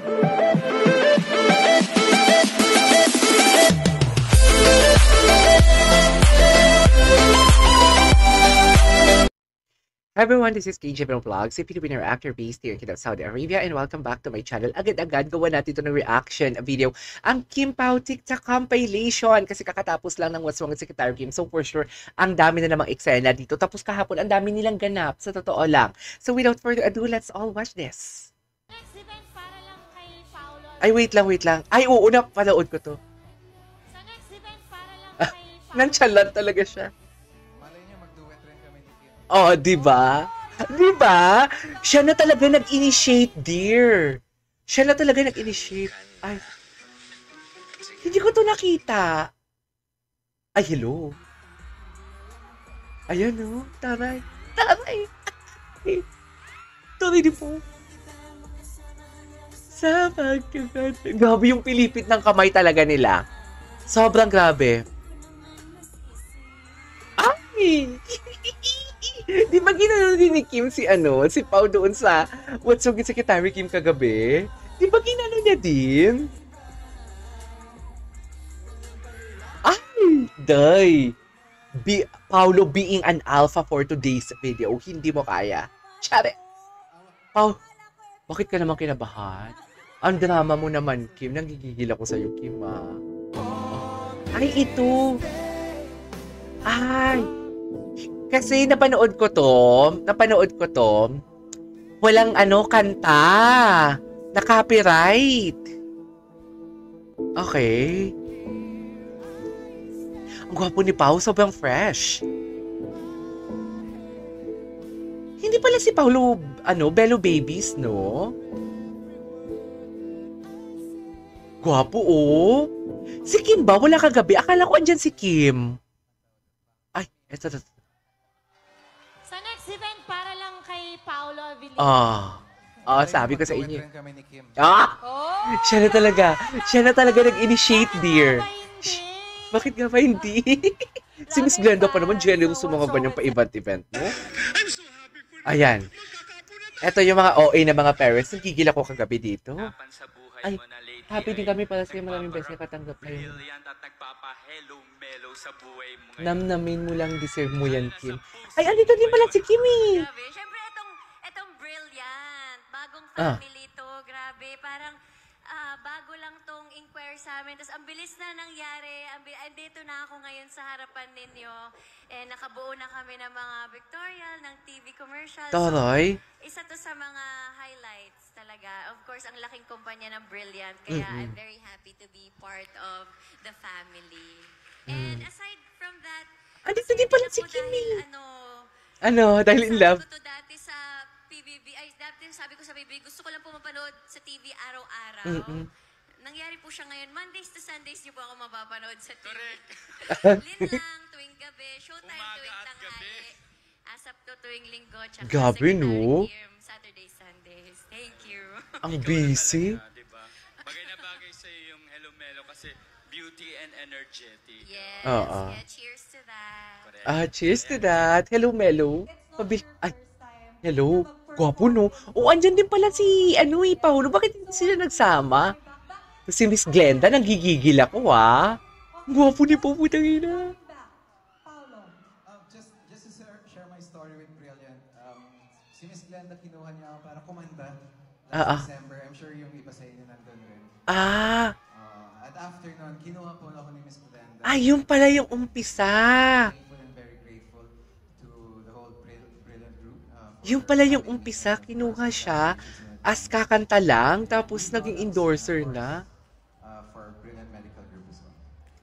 Hi everyone, this is KJ Vlogs, a Filipino actor based here in Saudi Arabia, and welcome back to my channel. Agad-agad gawa natin ito ng reaction video, ang Kim Pao TikTok compilation, kasi kakatapos lang ng What's Wrong with Secretary Kim. So for sure, ang dami na namang eksena dito. Tapos kahapon, ang dami nilang ganap, sa totoo lang. So without further ado, let's all watch this. Next event para lang kay Paolo. Ay, wait lang. Ay, oo, napanood ko to. Sa next event para lang kay Paolo. Nang talaga siya. Oh, di ba? Di ba? Siya na talaga nag-initiate, dear. Siya na talaga nag-initiate. Ay. Hindi ko to nakita. Ay, hello. Ayan, oh. Taray. Taray din po. Sa pagkakat. Grabe yung pilipit ng kamay talaga nila. Sobrang grabe. Ay! Di ba ginano din ni Kim si Pao doon sa What's Wrong with Secretary Kim kagabi? Di ba ginano niya din? Ay! Day! Paolo being an alpha for today's video. Hindi mo kaya. Tsare! Pao, bakit ka naman kinabahan? Ang drama mo naman, Kim. Nanggigigil ako sa'yo, Kim, ah. Ay, ito! Ay! Kasi napanood ko to, walang kanta, na copyright. Okay. Ang gwapo ni Pao, sobrang fresh. Hindi pala si Paolo, Bello Babies, no? Gwapo, oh. Si Kim ba? Wala kagabi. Akala ko andyan si Kim. Ay, eto. Sa next event para lang kay Paolo Avila. Sabi ko sa inyo. Oh! Siya na talaga nag-initiate, dear. Bakit nga ba hindi? Si Miss Glenda pa naman, jealous sa mga ganyang pa-event mo. Ayan. Ito yung mga OA na mga parents. Nagigil ako kagabi dito. Ay, happy din kami para sa'yo. Maraming beses nakatanggap kayo. Namnamin mo lang, deserve mo yan, Kim. Ay, andito din pala si Kimi. Grabe. Siyempre, itong Brilliant. Bagong family to. Grabe. Parang bago lang tong inquire sa amin. Tapos ang bilis na nangyari. Andito na ako ngayon sa harapan ninyo. Nakabuo na kami ng mga pictorial, ng TV commercials. Toroy? So, isa to sa mga highlights talaga. Of course, ang laking kumpanya ng Brilliant. Kaya I'm very happy to be part of the family. And aside from that, andito din pala si Kimi. Dahil in love? Sabi ko to dati sa PBB, dati sabi ko sa PBB, gusto ko lang po mapanood sa TV araw-araw. Nangyari po siya ngayon, Mondays to Sundays niyo po ako mapapanood sa TV. Lin lang, tuwing gabi, showtime tuwing tanghali, ASAP to tuwing linggo, tsaka Gabi, no? Saturday, Sundays. Thank you. Ang busy. Bagay na bagay sa yung Hello Melo kasi beauty and energetic. Yes. Yeah, cheers to that. Cheers to that. Hello, Melo. Ay, hello. Gwapo, no? Andyan din pala si, Paolo. Bakit hindi sila nagsama? Si Miss Glenda, nanggigigil ako, ah. Gwapo ni Popo Tangina. Just to share my story with Brilliant. Si Miss Glenda, kinuha niya ako para kumanda last December. I'm sure yung iba sa inyo nandun rin. At after nun, kinuha po ako ni Miss Glenda. Yun pala yung umpisa. Thankful and very grateful to the whole Brilliant group. Yung pala yung umpisa, kinuha siya as kakanta lang, tapos naging endorser na. For Brilliant Medical Group as well.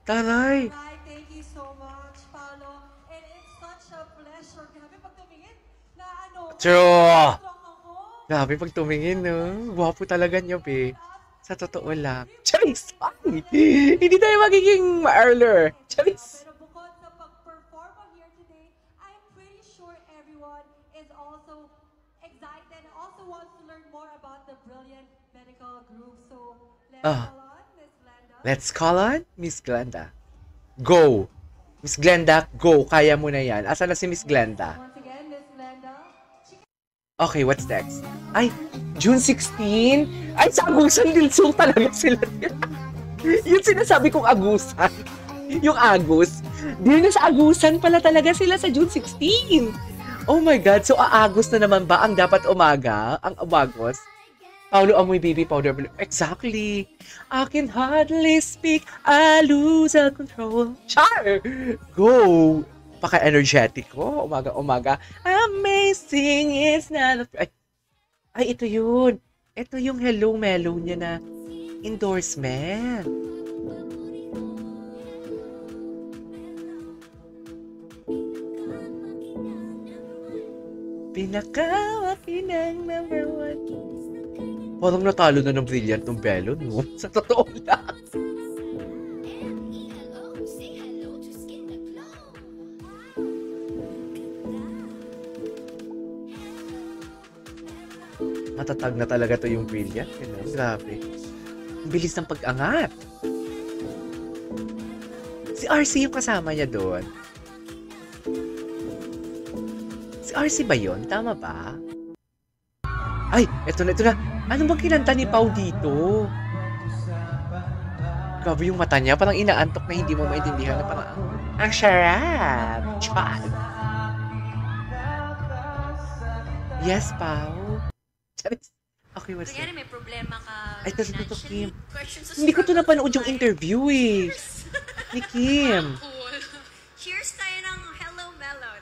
Taray! Hi, thank you so much, Paolo. And it's such a pleasure. Grabe pag tumingin na True! strong ako. Grabe pag tumingin, no? Gwapo talaga niyo, be. Sa totoo lang. Charis! Ay! Hindi tayo magiging ma-earler. Charis! Pero bukod sa pag-perform mo here today, I'm pretty sure everyone is also excited and also wants to learn more about the Brilliant Medical Group. So, let's call on Miss Glenda. Go! Miss Glenda, go! Kaya mo na yan. Asa na si Miss Glenda? Once again, Miss Glenda. Okay, what's next? Ay, June 16? Ay, sa Agusan din so talaga sila. Yung sinasabi kong Agusan. Yung Agus. Di na sa Agusan pala talaga sila sa June 16. Oh my God. So, Aagos na naman ba ang dapat umaga? Ang umagos? Paulo amoy baby powder. Exactly. I can hardly speak. I lose all control. Char! Go! Paka-energetic ko. Umaga. Amazing is not a... Ay, ito yun. Ito yung Hello Mellow niya na endorsement. Pinakawaki ng number 1. Parang natalo na ng Brilliant ng Belo, no? Sa totoo lang. Matatag na talaga to yung Brilliant. Grabe. Ang bilis ng pag-angat. Si RC yung kasama niya doon. Si RC ba yun? Tama ba? Ay, eto na. Ano bang kinanta ni Pau dito? Grabe yung mata niya. Parang inaantok na hindi mo maintindihan na parang, ang sarap! Chad! Yes, Pau. Okay, what's Kaya may problema ka Ay, ito, financially. Kim. Hindi ko to napanood yung interview eh. Ni Kim. Cool. Cheers tayo ng Hello Mellow.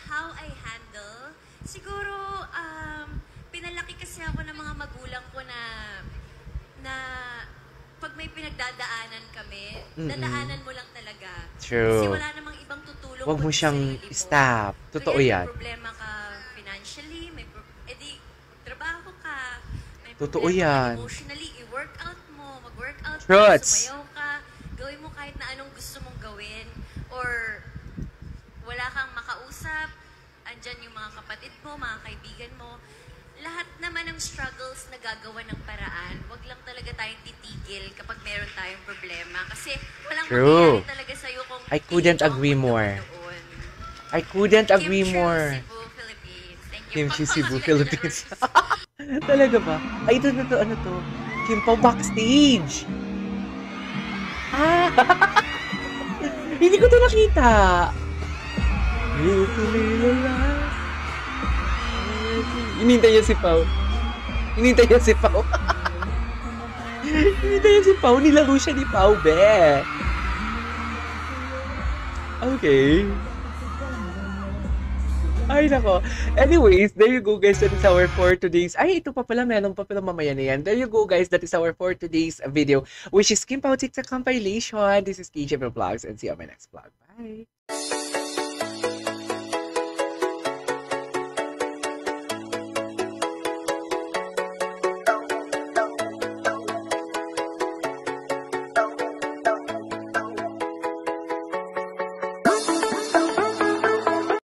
How I handle? Siguro, pinalaki kasi ako ng mga magulang ko na pag may pinagdadaanan kami, dadaanan mo lang talaga. True. Kasi wala namang ibang tutulong. Huwag mo siyang sarili mo. stop. Totoo Kaya yan. may problema ka financially, edi trabaho ka. May Totoo problema yan. ka emotionally, i-workout mo, mag-workout ka, Truths. sumayaw ka, gawin mo kahit na anong gusto mong gawin, or wala kang makausap, andyan yung mga kapatid mo, mga kaibigan mo. Lahat naman ng struggles na gagawa ng paraan, wag lang talaga tayong titigil kapag meron tayong problema. Kasi walang True. mangyayari talaga sa'yo kung I couldn't hindi agree mo more. doon. I couldn't agree more. Cebu, Philippines. Thank you. Kimchi Cebu, Philippines. Talaga ba? Ay, ito, ano to? Kim Pao backstage. Ah! Hindi ko to nakita. Hinintay niya si Pao. Hinintay niya si Pao. Hinintay niya si Pao. Nilaro siya ni Pao, be. Okay. Ay, nako. Anyways, there you go, guys. That is our for today's... Ay, ito pa pala. Meron pa pala mamaya na yan. There you go, guys. That is our for today's video, which is Kim Pao TikTok compilation. This is KJ Vlogs, and see you on my next vlog. Bye!